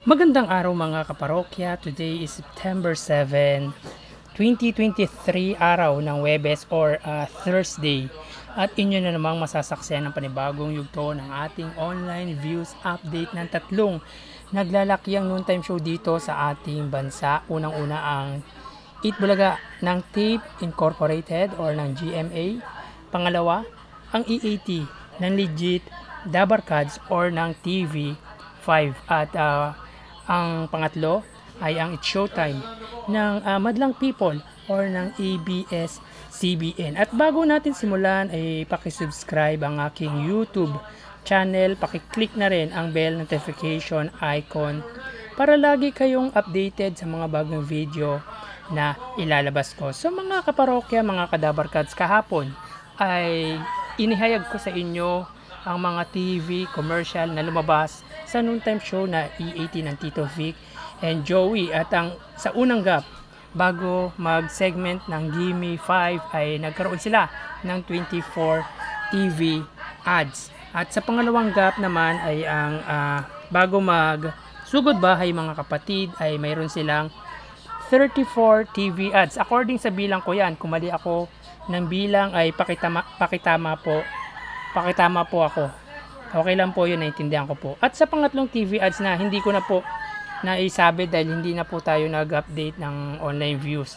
Magandang araw mga kaparokya. Today is September 7, 2023, araw ng Webes or Thursday. At inyo na namang masasaksihan ng panibagong yugto ng ating online views update ng tatlong naglalakiang noontime show dito sa ating bansa. Unang-una ang Eat Bulaga ng Tape Incorporated or ng GMA. Pangalawa, ang EAT ng Legit Dabarkads or ng TV5. At ang pangatlo ay ang It's Showtime ng Madlang People or ng ABS-CBN. At bago natin simulan ay pakisubscribe ang aking YouTube channel, pakiclick na rin ang bell notification icon para lagi kayong updated sa mga bagong video na ilalabas ko. So mga kaparokya, mga kadabarkads, kahapon ay inihayag ko sa inyo ang mga TV commercial na lumabas sa noontime show na EAT ng Tito Vic and Joey. At sa unang gap, bago mag-segment ng Gimme 5 ay nagkaroon sila ng 24 TV ads. At sa pangalawang gap naman ay ang bago mag-sugod bahay mga kapatid ay mayroon silang 34 TV ads. According sa bilang ko yan, kung mali ako ng bilang ay pakitama po ako. Okay lang po yun, naintindihan ko po. At sa pangatlong TV ads na hindi ko na po naisabi dahil hindi na po tayo nag-update ng online views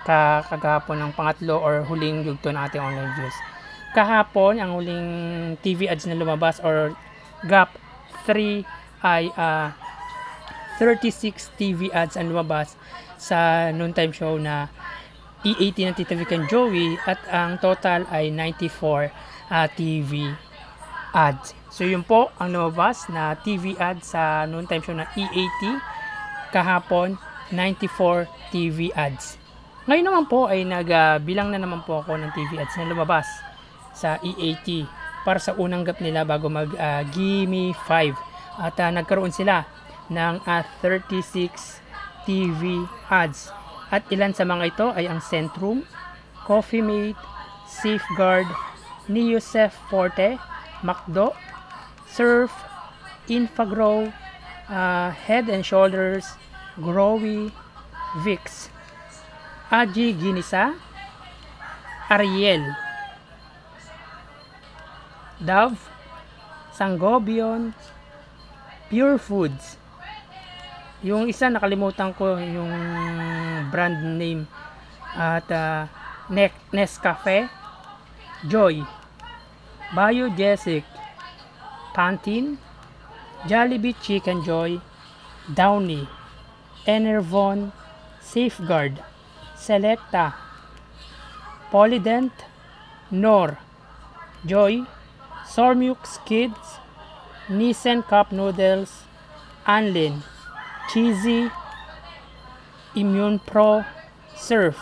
kagahapon ng pangatlo or huling yugto ng ating online views. Kahapon, ang huling TV ads na lumabas or gap 3 ay 36 TV ads ang lumabas sa noontime show na EAT ng Tito Vic and Joey, at ang total ay 94 TV ads. So yun po ang lumabas na TV ads sa noontime show na EAT kahapon, 94 TV ads. Ngayon naman po ay nagbilang na naman po ako ng TV ads na lumabas sa EAT para sa unang gap nila bago mag Gimme 5. At nagkaroon sila ng 36 TV ads. At ilan sa mga ito ay ang Centrum, Coffee Mate, Safeguard, Neosef Forte, McDo, Surf, Infagrow, Head and Shoulders, Growy, Vicks, Aji Ginisa, Ariel, Dove, Sangobion, Pure Foods. Yung isa nakalimutan ko yung brand name, at Nescafe, Joy, Biogesic, Pantene, Jollibee Chicken Joy, Downy, Enervon, Safeguard, Selecta, Polydent, Knorr, Joy, Sormux Kids, Nissan Cup Noodles, Anlin, Cheesy, Immune Pro, Surf,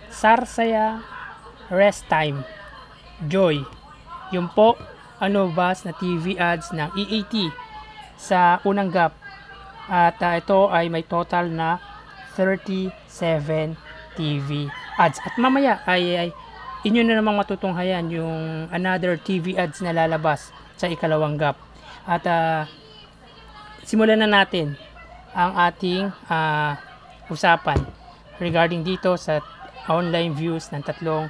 Sarsaya, Rest Time, Joy. Yun po ang lumabas na TV ads ng EAT sa unang gap. At ito ay may total na 37 TV ads. At mamaya ay inyo na namang matutunghayan yung another TV ads na lalabas sa ikalawang gap. At simulan na natin ang ating usapan regarding dito sa online views ng tatlong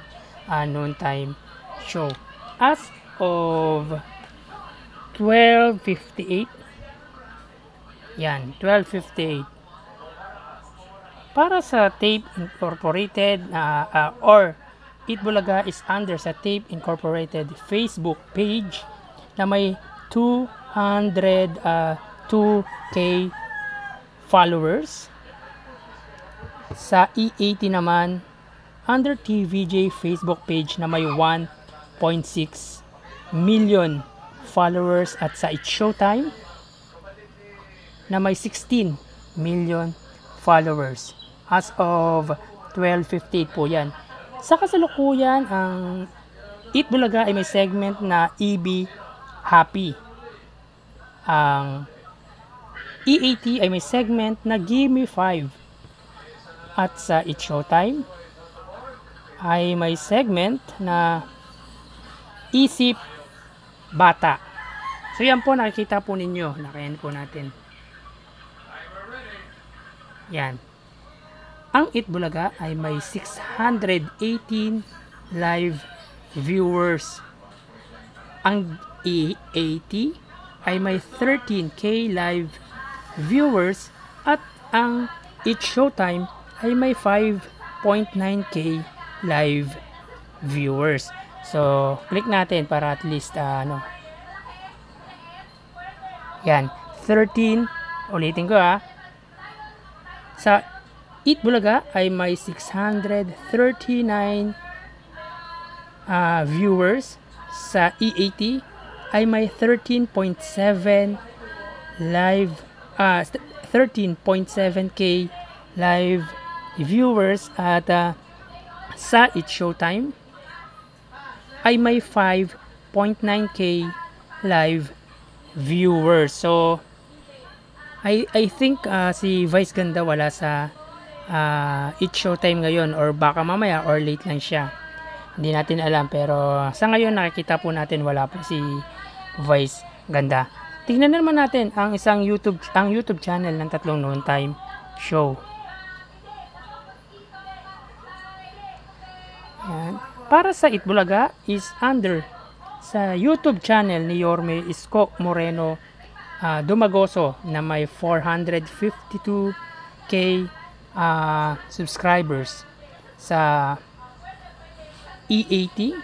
noontime show. As of 12:58, yan, 12:58, para sa Tape Incorporated or Eat Bulaga is under sa Tape Incorporated Facebook page na may 202k followers. Sa EAT naman under TVJ Facebook page na may 1.6 million followers, at sa It's Showtime na may 16 million followers as of 12:58 po yan. Sa kasalukuyan, ang Eat Bulaga ay may segment na EB Happy. Ang EAT ay may segment na Gimme 5. At sa It's Showtime ay may segment na Isip Bata. So yan po, nakikita po ninyo. Nakayan po natin. Yan. Ang Itbulaga ay may 618 live viewers. Ang E80 ay may 13k live viewers at ang It's Showtime ay may 5.9k live viewers. So, click natin para at least yan, 13, ulitin ko sa Itbulaga ay may 639 viewers. Sa E80 ay may 13.7 live 13.7k live viewers at sa It's Showtime ay may 5.9k live viewers. So I think si Vice Ganda wala sa It's Showtime ngayon, or baka mamaya or late lang siya. Hindi natin alam, pero sa ngayon nakikita po natin wala po si Vice Ganda. Tingnan naman natin ang YouTube channel ng Tatlong Noontime Show. Yan. Para sa Itbulaga is under sa YouTube channel ni Yorme Isko Moreno Dumagoso na may 452k subscribers. Sa E80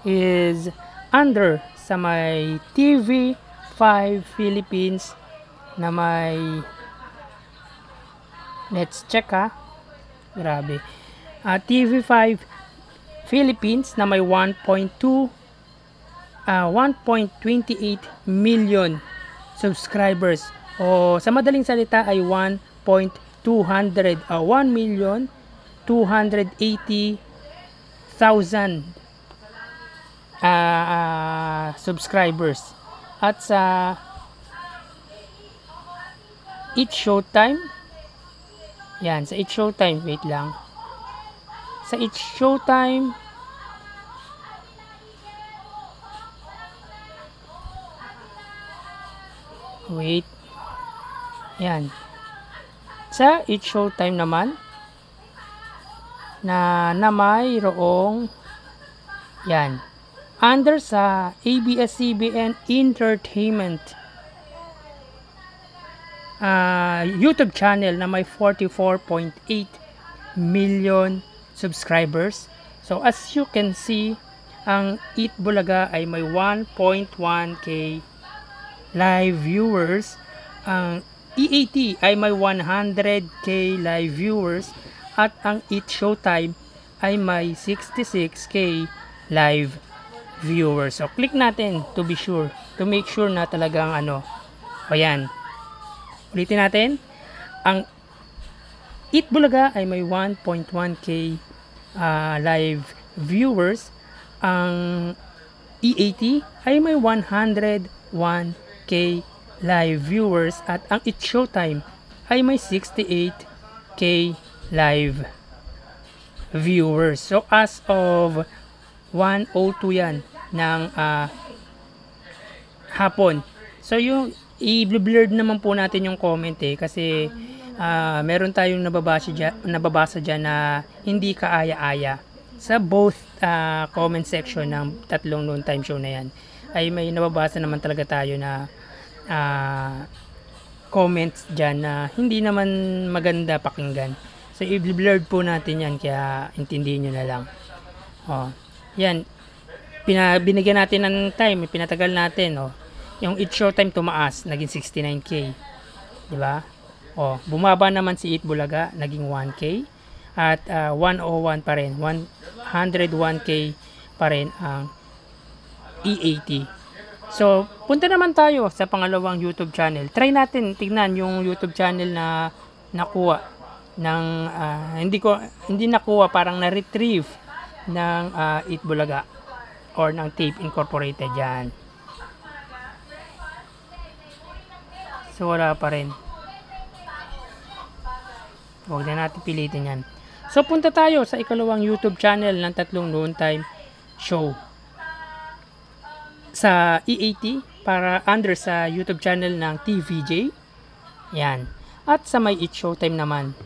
is under sa may TV5 Philippines na may, let's check grabe, TV5 Philippines na may 1.28 million subscribers, o sa madaling salita ay 1,280,000 subscribers. At sa It's Showtime, yan, sa It's Showtime, wait lang, sa It's Showtime yan, sa It's Showtime naman na mayroong yan, under sa ABS-CBN Entertainment YouTube channel na may 44.8 million subscribers. So as you can see, ang Itbulaga ay may 1.1k live viewers. Ang E80 ay may 100k live viewers at ang It's Showtime ay may 66k live viewers. So click natin to be sure, to make sure na talagang ayan, ulitin natin, ang Itbulaga ay may 1.1k live viewers. Ang E80 ay may 101k live viewers at ang It's Showtime ay may 68k live viewers. So as of 1:02 yan ng hapon. So yung i-blurred naman po natin yung comment kasi meron tayong nababasa dyan na hindi kaaya-aya. Sa both comment section ng Tatlong Noontime Show na yan ay may nababasa naman talaga tayo na comments dyan na hindi naman maganda pakinggan. So i-blurred po natin yan, kaya intindihin nyo na lang. Yan, binigyan natin ng time, pinatagal natin. Yung It's Showtime tumaas, naging 69k, di ba? Bumaba naman si Itbulaga, naging 1k, at 101 pa rin, 101k pa rin ang E80. So punta naman tayo sa pangalawang YouTube channel. Try natin tignan yung YouTube channel na nakuha ng hindi nakuha, parang na-retrieve ng Itbulaga or ng Tape Incorporated yan. So wala pa rin. Huwag na natin pilitin yan. So punta tayo sa ikalawang YouTube channel ng Tatlong Noontime Show. Sa E80, para under sa YouTube channel ng TVJ. Yan. At sa may It's Showtime naman,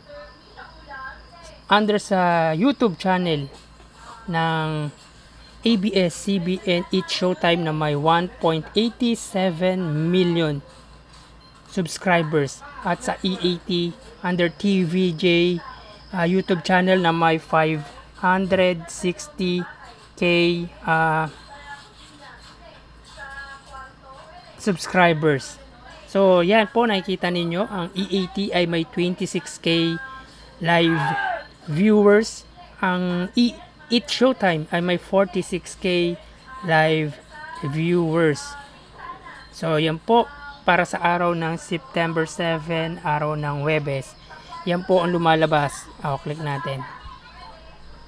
under sa YouTube channel ng ABS-CBN It's Showtime na may 1.87 million subscribers. At sa EAT under TVJ YouTube channel na may 560k subscribers. So yan po, nakikita ninyo ang EAT ay may 26k live viewers. Ang It's Showtime ay may 46k live viewers. So yan po para sa araw ng September 7, araw ng Huwebes. Yan po ang lumalabas. Click natin.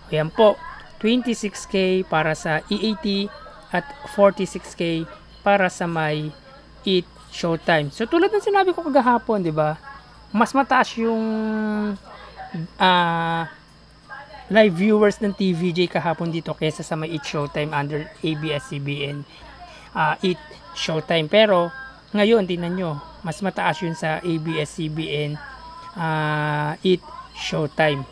Yan po, 26k para sa EAT at 46k para sa may It's Showtime. So tulad ng sinabi ko kagahapon, 'di ba? Mas mataas yung live viewers ng TVJ kahapon dito kaysa sa may It's Showtime under ABS-CBN It's Showtime. Pero ngayon tingnan nyo, mas mataas yun sa ABS-CBN It's Showtime.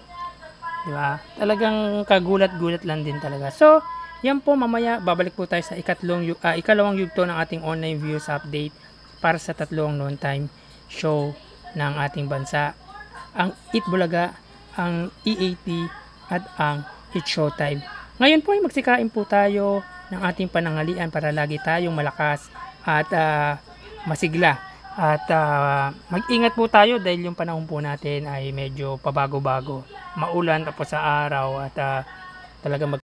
Diba? Talagang kagulat-gulat lang din talaga. So yan po, mamaya babalik po tayo sa ikalawang yugto ng ating online views update para sa tatlong noontime show ng ating bansa. Ang Eat Bulaga, ang EAT at ang It's Showtime. Ngayon po ay magsikain po tayo ng ating panangalian para lagi tayong malakas at masigla. At mag-ingat po tayo dahil yung panahon po natin ay medyo pabago-bago. Maulan tapos sa araw at talagang